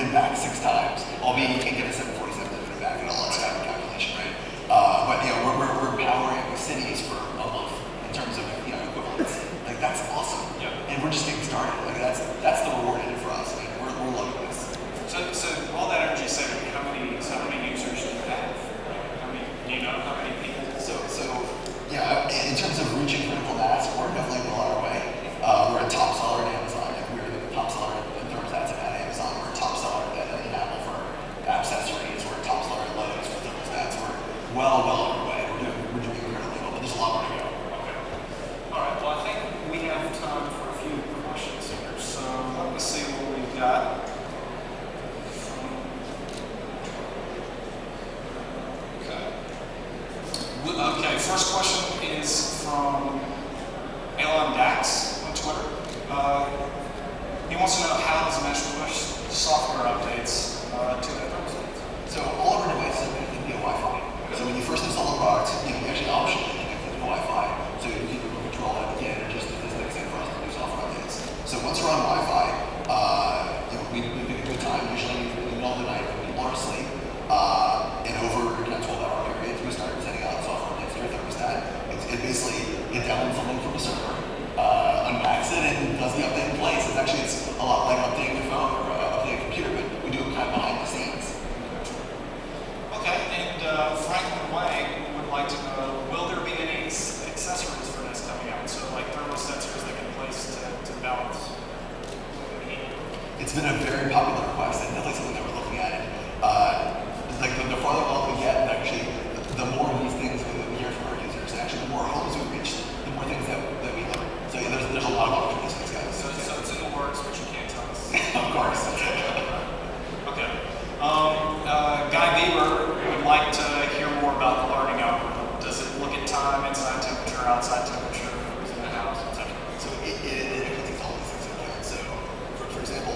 it back 6 times, albeit you can't get a 747 to put it back and all that kind of calculation, right? But you know, we're powering cities for a month in terms of equivalence. Like that's awesome. Yeah. And we're just getting started. Like that's the reward in it for us. Like, we're loving this. So all that energy saving, how many users do you have? Do you know how many people? So yeah, in terms of reaching critical mass, we're definitely well on our way. We're a top seller at Amazon. Like we're the top seller in thermostats at Amazon. We're a top seller in Apple for accessories. We're a top seller at Lowe's for thermostats. We're well on our way. We're doing incredibly well, but there's a lot more to go. Okay. All right. Well, I think we have time for a few questions here. So let me see what we've got. Okay, first question is from Elon Dax on Twitter. He wants to know how does Mesh push software updates to the thermostats? So all of our devices are connected via Wi-Fi. So when you first install a product, we actually optionally connect it to Wi-Fi, so you can control the energy statistics and for us to do software updates. So once you're on Wi-Fi, we pick a good time, usually in the middle of the night when people are asleep, and over 12-hour periods, we start sending out software updates to your thermostat. It basically downloads something from a server, unpacks it, and does the update in place. It's a lot like updating your phone or updating a computer, but we do it kind of behind the scenes. Okay, and Franklin Wang would like to know, will there be any accessories for this coming out? So like thermosensors that can place to balance heat? It's been a very popular request, and definitely something that we're looking at. Like the farther along we get, actually, the more of these things that we hear from our users, actually, the more homes we reach, the more things that we learn. So yeah, there's a lot of opportunities for these guys. So it's in the works, but you can't tell us. Of course. Okay. Guy Bieber would like to hear more about the learning algorithm. Does it look at time, inside temperature, outside temperature, who's in the house, etc.? So it actually takes all these things into account. So for example,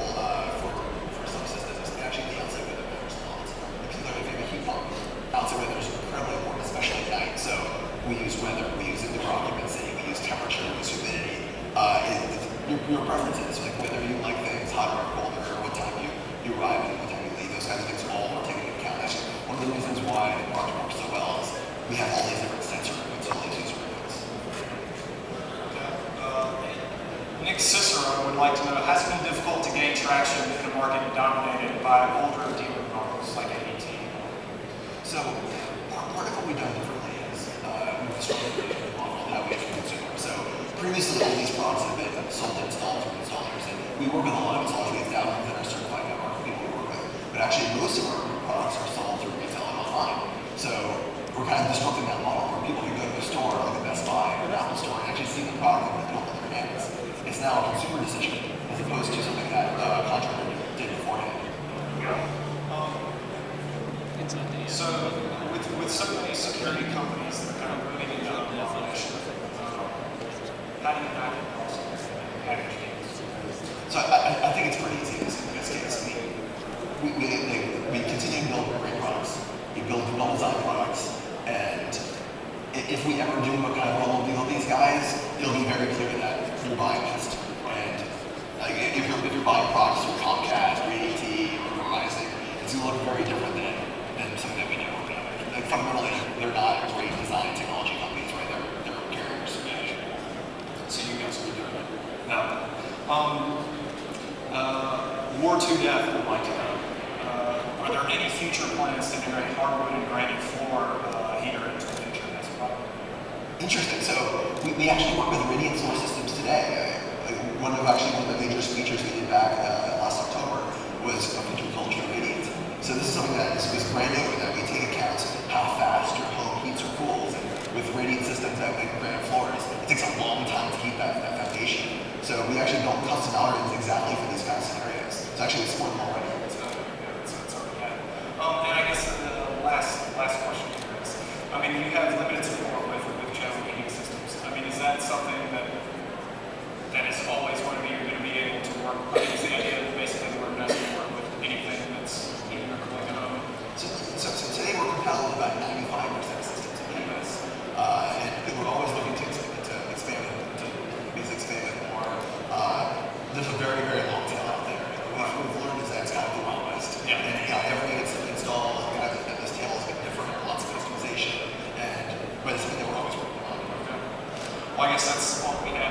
for some systems, actually the outside weather matters a lot. Because if you have a heat pump, outside weather is incredibly important, especially at night. So we use weather, we use indoor occupancy, we use temperature, we use humidity. Your preferences, like whether you like things hotter or colder, or what time you arrive and what time you leave, those kinds of things are all taken into account. Actually, one of the reasons why the product works so well is we have all these different sensor inputs, all these user inputs. Okay. Nick Cicero would like to know, has it been difficult to gain traction in a market dominated by older dealer models like ADT? So part of what we've done differently is we've structured the model of how we have consumers. So previously, all these products have been sold and installed through installers, and we work with a lot of installers. We have thousands that are certified network of people we work with, but actually most of our products are sold through retail and online. So we're kind of disrupting that model where people can go to a store like a Best Buy or an Apple store and actually see the product and hold it in their hands. It's now a consumer decision as opposed to something that a contractor did beforehand. So with so many security companies that are kind of moving into open automation, how do you hack it also? So I think it's pretty easy in this case. We continue to build great products. We build well-designed products, and if we ever do a kind of roll deal with these guys, it'll be very clear that you're buying Nest. And like if you're buying products from Comcast, or AT&T, or Verizon, it's gonna look very different than something that we do. Like fundamentally, they're not great design technology companies, right? They're carriers. So you guys will be doing it. Now, War 2 Death would like to know, are there any future plans to integrate hardwood and granite floor heater into the future as a product? Interesting. So we actually work with Radiant Solar Systems today. One of the major features we did back last October was a feature called True Radiant. So this is something that is brand new, that we take account how fast your home heats or cools. And with Radiant systems that make granite floors, it takes a long time to heat that foundation. So we actually built custom algorithms exactly for these kind of scenarios. So actually it's supported already. And I guess the last question here is, I mean, you have limited support with general heating systems. I mean, is that something that is always going to be, you're going to be able to work with? Is the idea that basically we're going to work with anything that's heating or cooling at home? So today we're compatible with about 95% of systems in the US. And we're always looking to expand it more. There's a very, very long tail out there. What we've learned is that it's kind of the Wild West. Well, I guess that's all we have.